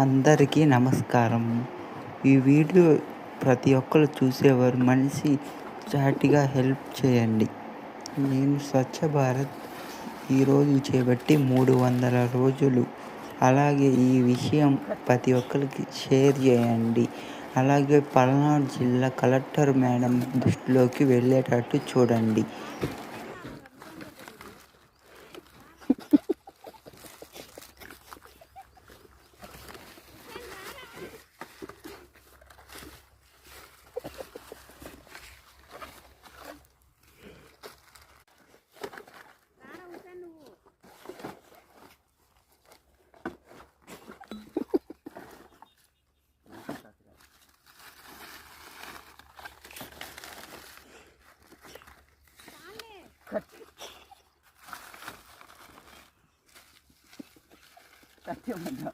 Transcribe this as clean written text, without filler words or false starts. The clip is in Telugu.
అందరికీ నమస్కారం. ఈ వీడియో ప్రతి ఒక్కరు చూసేవారు మనిషి చాటిగా హెల్ప్ చేయండి. నేను స్వచ్ఛ భారత్ ఈరోజు చేపట్టి 300 రోజులు. అలాగే ఈ విషయం ప్రతి ఒక్కరికి షేర్ చేయండి. అలాగే పల్నాడు జిల్లా కలెక్టర్ మేడం దృష్టిలోకి వెళ్ళేటట్టు చూడండి. కత్తి ఉందా?